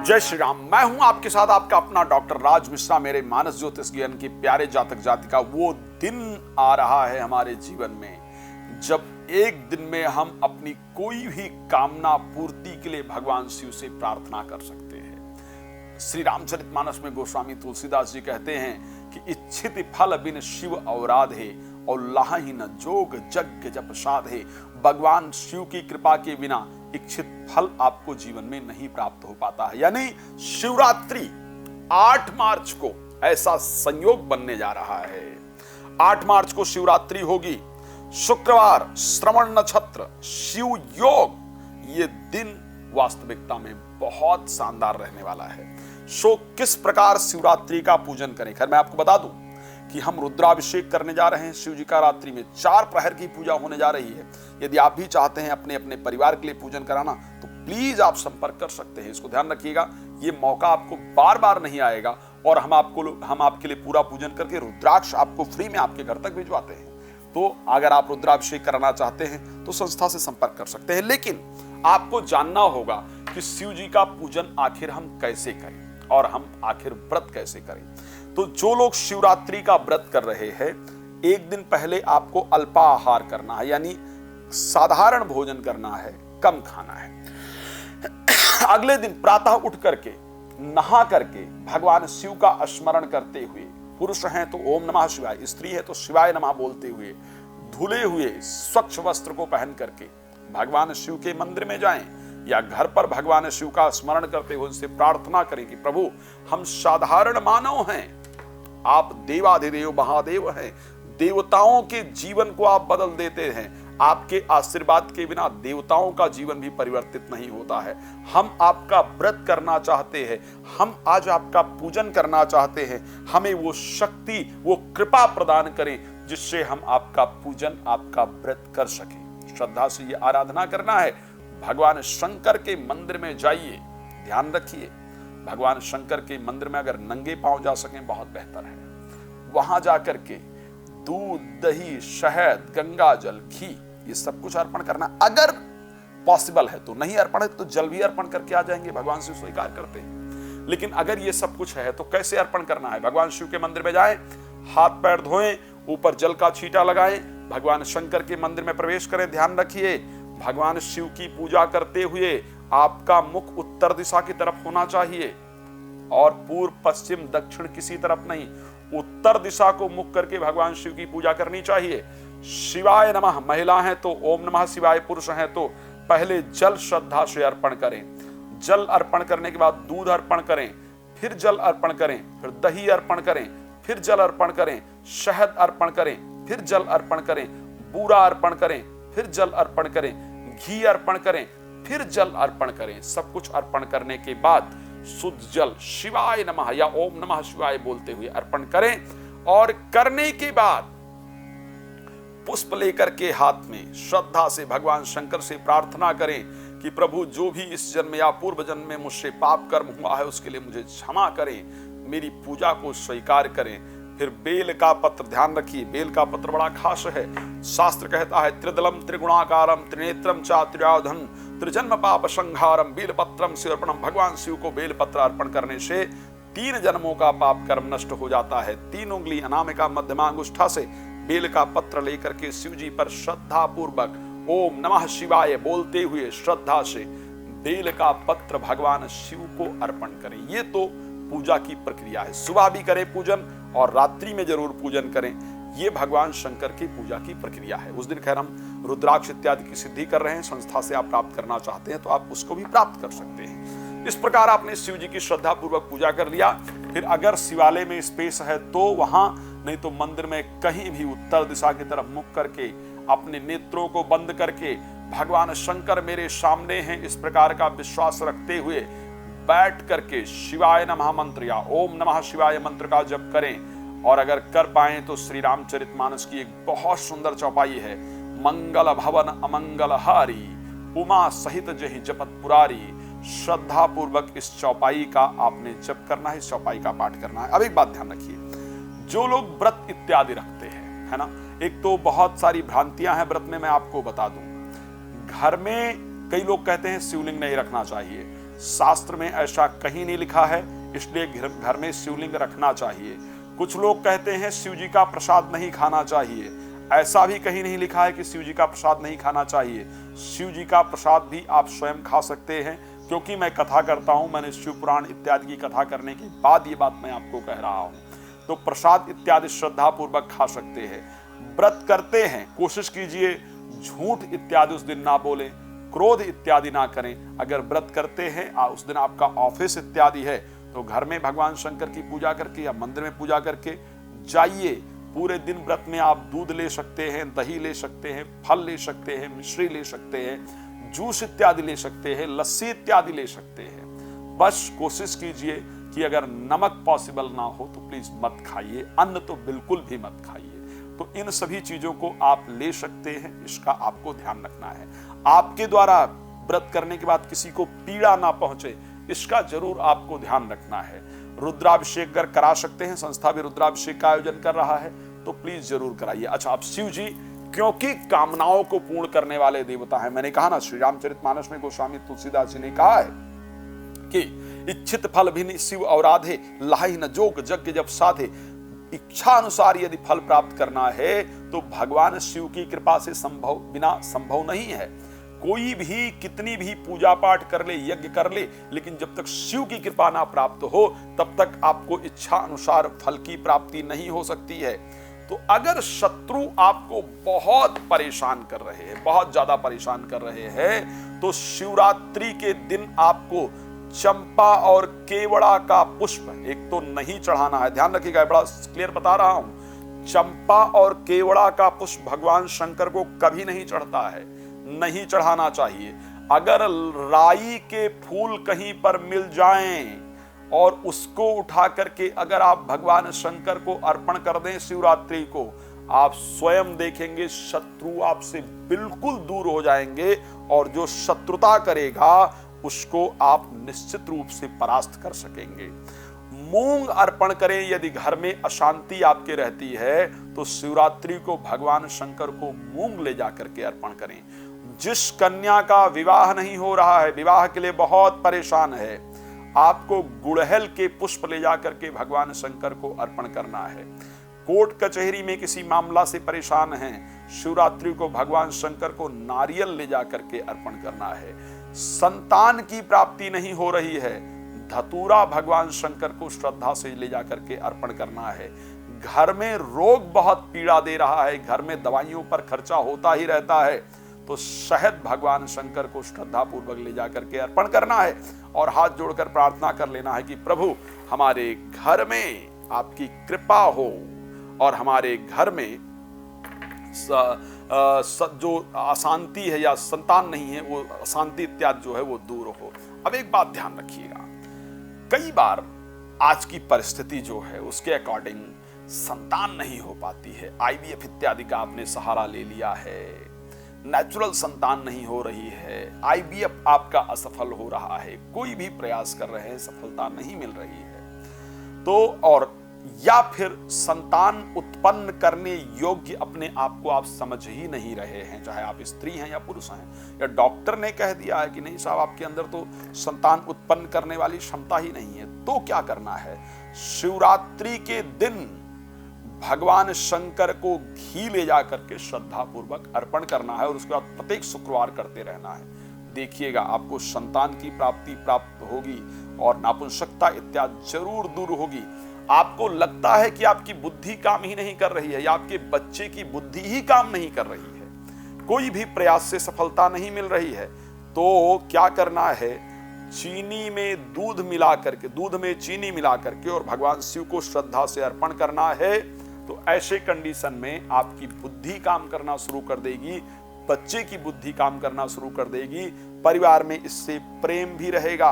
जय श्री राम। मैं हूं आपके साथ आपका अपना डॉक्टर राज मिश्रा। मेरे मानस ज्योतिष ज्ञान के प्यारे जातक जातिका, वो दिन आ रहा है हमारे जीवन में जब एक दिन में हम अपनी कोई भी कामना पूर्ति के लिए भगवान शिव से प्रार्थना कर सकते हैं। श्री रामचरितमानस में गोस्वामी तुलसीदास जी कहते हैं कि इच्छित फल बिन शिव औराधे और लाहि न जोग जग जप साधे। भगवान शिव की कृपा के बिना इच्छित फल आपको जीवन में नहीं प्राप्त हो पाता है। यानी शिवरात्रि 8 मार्च को ऐसा संयोग बनने जा रहा है। 8 मार्च को शिवरात्रि होगी, शुक्रवार, श्रवण नक्षत्र, शिव योग। ये दिन वास्तविकता में बहुत शानदार रहने वाला है। सो किस प्रकार शिवरात्रि का पूजन करें? खैर मैं आपको बता दूं कि हम रुद्राभिषेक करने जा रहे हैं शिव जी का। रात्रि में 4 प्रहर की पूजा होने जा रही है। यदि आप भी चाहते हैं अपने अपने परिवार के लिए पूजन कराना तो प्लीज आप संपर्क कर सकते हैं। इसको ध्यान रखिएगा, ये मौका आपको बार बार नहीं आएगा और हम आपके लिए पूरा पूजन करके रुद्राक्ष आपको फ्री में आपके घर तक भिजवाते हैं। तो अगर आप रुद्राभिषेक कराना चाहते हैं तो संस्था से संपर्क कर सकते हैं। लेकिन आपको जानना होगा कि शिव जी का पूजन आखिर हम कैसे करें और हम आखिर व्रत कैसे करें। तो जो लोग शिवरात्रि का व्रत कर रहे हैं, एक दिन पहले आपको अल्पाहार करना है, यानी साधारण भोजन करना है, कम खाना है। अगले दिन प्रातः उठ करके नहा करके भगवान शिव का स्मरण करते हुए, पुरुष हैं तो ओम नमः शिवाय, स्त्री है तो शिवाय नमः बोलते हुए, धुले हुए स्वच्छ वस्त्र को पहन करके भगवान शिव के मंदिर में जाएं या घर पर भगवान शिव का स्मरण करते हुए उनसे प्रार्थना करें कि प्रभु हम साधारण मानव हैं, आप देवाधिदेव महादेव हैं, देवताओं के जीवन को आप बदल देते हैं, आपके आशीर्वाद के बिना देवताओं का जीवन भी परिवर्तित नहीं होता है। हम आपका व्रत करना चाहते हैं, हम आज आपका पूजन करना चाहते हैं, हमें वो शक्ति, वो कृपा प्रदान करें जिससे हम आपका पूजन, आपका व्रत कर सकें। श्रद्धा से ये आराधना करना है। भगवान शंकर के मंदिर में जाइए। ध्यान रखिए, भगवान शंकर के मंदिर में अगर नंगे पांव जा सकें बहुत बेहतर है। वहां जाकर के दूध, दही, शहद, गंगा जल, घी, ये सब कुछ अर्पण करना। अगर पॉसिबल है तो, नहीं अर्पण है तो जल भी अर्पण करके आ जाएंगे, भगवान शिव स्वीकार करते हैं। लेकिन अगर ये सब कुछ है तो कैसे अर्पण करना है? भगवान शिव के मंदिर में जाएं, हाथ पैर धोएं, ऊपर जल का छींटा लगाएं, भगवान शंकर के मंदिर में प्रवेश करें। ध्यान रखिए, भगवान शिव की पूजा करते हुए आपका मुख उत्तर दिशा की तरफ होना चाहिए और पूर्व, पश्चिम, दक्षिण किसी तरफ नहीं, उत्तर दिशा को मुख करके भगवान शिव की पूजा करनी चाहिए। शिवाय नमः महिला हैं तो ओम नमः शिवाय, पुरुष हैं तो पहले जल श्रद्धा से अर्पण करें। जल अर्पण करने के बाद दूध अर्पण करें, फिर जल अर्पण करें, फिर दही अर्पण करें, फिर जल अर्पण करें, शहद अर्पण करें, फिर जल अर्पण करें, बूरा अर्पण करें, फिर जल अर्पण करें, घी अर्पण करें, फिर जल अर्पण करें। सब कुछ अर्पण करने के बाद शुद्ध जल शिवाय नमः या ओम नमः शिवाय बोलते हुए अर्पण करें और करने के बाद पुष्प लेकर के हाथ में श्रद्धा से भगवान शंकर से प्रार्थना करें कि प्रभु जो भी इस जन्म या पूर्व जन्म में मुझसे पाप कर्म हुआ है उसके लिए मुझे क्षमा करें, मेरी पूजा को स्वीकार करें। फिर बेल का पत्र, ध्यान रखिए बेल का पत्र बड़ा खास है। शास्त्र कहता है त्रिदलम त्रिगुणाकारम त्रिनेत्रम चा त्रियाधन त्रिजन्म पाप संहारम बेलपत्रम से अर्पणम। भगवान शिव को बेल पत्र अर्पण करने से 3 जन्मों का पाप कर्म नष्ट हो जाता है। 3 उंगली अनामिका मध्यमा अंगुष्ठा से बेल का पत्र लेकर के शिव जी पर श्रद्धा पूर्वक ओम नमः शिवाय बोलते हुए श्रद्धा से बेल का पत्र भगवान शिव को अर्पण करें। ये तो पूजा की प्रक्रिया है। सुबह भी करें पूजन और रात्रि में जरूर पूजन करें। ये भगवान शंकर की पूजा की प्रक्रिया है। उस दिन खैर हम रुद्राक्ष इत्यादि की सिद्धि कर रहे हैं। संस्था से आप प्राप्त करना चाहते हैं तो आप उसको भी प्राप्त कर सकते हैं। इस प्रकार आपने शिव जी की श्रद्धा पूर्वक पूजा कर लिया। फिर अगर शिवालय में स्पेस है तो वहां, नहीं तो मंदिर में कहीं भी उत्तर दिशा की तरफ मुख करके अपने नेत्रों को बंद करके भगवान शंकर मेरे सामने हैं इस प्रकार का विश्वास रखते हुए बैठ करके शिवाय नमः मंत्र या ओम नमः शिवाय मंत्र का जप करें। और अगर कर पाए तो श्री रामचरितमानस की एक बहुत सुंदर चौपाई है, मंगल भवन अमंगल हारी उमा सहित जहि जपत पुरारी। श्रद्धा पूर्वक इस चौपाई का आपने जप करना है, इस चौपाई का पाठ करना है। अब एक बात ध्यान रखिए, जो लोग व्रत इत्यादि रखते हैं, है ना, एक तो बहुत सारी भ्रांतियां हैं व्रत में। मैं आपको बता दूं, घर में कई लोग कहते हैं शिवलिंग नहीं रखना चाहिए। शास्त्र में ऐसा कहीं नहीं लिखा है, इसलिए घर में शिवलिंग रखना चाहिए। कुछ लोग कहते हैं शिव जी का प्रसाद नहीं खाना चाहिए, ऐसा भी कहीं नहीं लिखा है कि शिव जी का प्रसाद नहीं खाना चाहिए। शिव जी का प्रसाद भी आप स्वयं खा सकते हैं, क्योंकि मैं कथा करता हूं, मैंने शिव पुराण इत्यादि की कथा करने के बाद ये बात मैं आपको कह रहा हूं। तो प्रसाद इत्यादि श्रद्धा पूर्वक खा सकते हैं। व्रत करते हैं, कोशिश कीजिए झूठ इत्यादि उस दिन ना बोलें, क्रोध इत्यादि ना करें। अगर व्रत करते हैं उस दिन आपका ऑफिस इत्यादि है, तो घर में भगवान शंकर की पूजा करके या मंदिर में पूजा करके जाइए। पूरे दिन व्रत में आप दूध ले सकते हैं, दही ले सकते हैं, फल ले सकते हैं, मिश्री ले सकते हैं, जूस इत्यादि ले सकते हैं, लस्सी इत्यादि ले सकते हैं। बस कोशिश कीजिए कि अगर नमक पॉसिबल ना हो तो प्लीज मत खाइए, अन्न तो बिल्कुल भी मत खाइए। तो इन सभी चीजों को आप ले सकते हैं, इसका आपको ध्यान रखना है। आपके द्वारा व्रत करने के बाद किसी को पीड़ा ना पहुंचे, इसका जरूर आपको ध्यान रखना है। रुद्राभिषेक अगर करा सकते हैं, संस्था भी रुद्राभिषेक का आयोजन कर रहा है, तो प्लीज जरूर कराइए। अच्छा, आप शिव जी क्योंकि कामनाओं को पूर्ण करने वाले देवता हैं, मैंने कहा ना श्री रामचरितमानस में गोस्वामी तुलसीदास जी ने कहा है कि इच्छित फल भी शिव औराधे, लाहि न जोग यज्ञ जब साधे। इच्छा अनुसार यदि फल प्राप्त करना है तो भगवान शिव की कृपा से बिना संभव नहीं है। कोई भी कितनी भी पूजा पाठ कर ले, यज्ञ कर ले, लेकिन जब तक शिव की कृपा ना प्राप्त हो तब तक आपको इच्छा अनुसार फल की प्राप्ति नहीं हो सकती है। तो अगर शत्रु आपको बहुत परेशान कर रहे हैं, बहुत ज्यादा परेशान कर रहे हैं, तो शिवरात्रि के दिन आपको चंपा और केवड़ा का पुष्प एक तो नहीं चढ़ाना है, ध्यान रखिएगा, बड़ा क्लियर बता रहा हूं। चंपा और केवड़ा का पुष्प भगवान शंकर को कभी नहीं चढ़ता है, नहीं चढ़ाना चाहिए। अगर राई के फूल कहीं पर मिल जाएं और उसको उठा करके अगर आप भगवान शंकर को अर्पण कर दें शिवरात्रि को, आप स्वयं देखेंगे शत्रु आपसे बिल्कुल दूर हो जाएंगे, और जो शत्रुता करेगा उसको आप निश्चित रूप से परास्त कर सकेंगे। मूंग अर्पण करें, यदि घर में अशांति आपके रहती है तो शिवरात्रि को भगवान शंकर को मूंग ले जाकर के अर्पण करें। जिस कन्या का विवाह नहीं हो रहा है, विवाह के लिए बहुत परेशान है, आपको गुड़हल के पुष्प ले जाकर के भगवान शंकर को अर्पण करना है। कोर्ट कचहरी में किसी मामला से परेशान हैं, शिवरात्रि को भगवान शंकर को नारियल ले जाकर के अर्पण करना है। संतान की प्राप्ति नहीं हो रही है, धतूरा भगवान शंकर को श्रद्धा से ले जाकर के अर्पण करना है। घर में रोग बहुत पीड़ा दे रहा है, घर में दवाइयों पर खर्चा होता ही रहता है, तो शहद भगवान शंकर को श्रद्धा पूर्वक ले जाकर के अर्पण करना है और हाथ जोड़कर प्रार्थना कर लेना है कि प्रभु हमारे घर में आपकी कृपा हो और हमारे घर में जो अशांति है या संतान नहीं है, वो अशांति इत्यादि जो है वो दूर हो। अब एक बात ध्यान रखिएगा, कई बार आज की परिस्थिति जो है उसके अकॉर्डिंग संतान नहीं हो पाती है। आईवीएफ इत्यादि का आपने सहारा ले लिया है, नेचुरल संतान नहीं हो रही है, आईवीएफ आपका असफल हो रहा है, कोई भी प्रयास कर रहे हैं सफलता नहीं मिल रही है, तो और या फिर संतान उत्पन्न करने योग्य अपने आप को आप समझ ही नहीं रहे हैं, चाहे आप स्त्री हैं या पुरुष हैं, या डॉक्टर ने कह दिया है कि नहीं साहब आपके अंदर तो संतान उत्पन्न करने वाली क्षमता ही नहीं है, तो क्या करना है? शिवरात्रि के दिन भगवान शंकर को घी ले जाकर के श्रद्धा पूर्वक अर्पण करना है और उसके बाद प्रत्येक शुक्रवार करते रहना है। देखिएगा आपको संतान की प्राप्ति प्राप्त होगी और नापुंसकता इत्यादि जरूर दूर होगी। आपको लगता है कि आपकी बुद्धि काम ही नहीं कर रही है या आपके बच्चे की बुद्धि ही काम नहीं कर रही है, कोई भी प्रयास से सफलता नहीं मिल रही है, तो क्या करना है? चीनी में दूध मिला करके, दूध में चीनी मिला करके और भगवान शिव को श्रद्धा से अर्पण करना है। तो ऐसे कंडीशन में आपकी बुद्धि काम करना शुरू कर देगी, बच्चे की बुद्धि काम करना शुरू कर देगी, परिवार में इससे प्रेम भी रहेगा।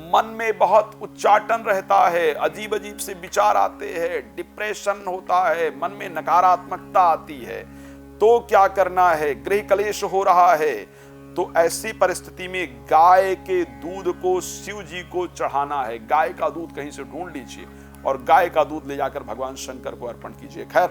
मन में बहुत उच्चाटन रहता है, अजीब अजीब से विचार आते हैं, डिप्रेशन होता है, मन में नकारात्मकता आती है, तो क्या करना है? गृह कलेश हो रहा है, तो ऐसी परिस्थिति में गाय के दूध को शिव जी को चढ़ाना है। गाय का दूध कहीं से ढूंढ लीजिए और गाय का दूध ले जाकर भगवान शंकर को अर्पण कीजिए। खैर,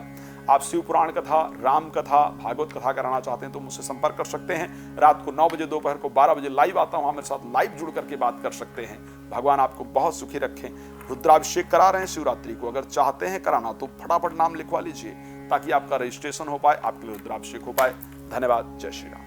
आप शिव पुराण कथा, राम कथा, भागवत कथा कराना चाहते हैं तो मुझसे संपर्क कर सकते हैं। रात को 9 बजे, दोपहर को 12 बजे लाइव आता हूं, मेरे साथ लाइव जुड़ करके बात कर सकते हैं। भगवान आपको बहुत सुखी रखें। रुद्राभिषेक करा रहे हैं शिवरात्रि को, अगर चाहते हैं कराना तो फटाफट नाम लिखवा लीजिए ताकि आपका रजिस्ट्रेशन हो पाए, आपके लिए रुद्राभिषेक हो पाए। धन्यवाद। जय श्री राम।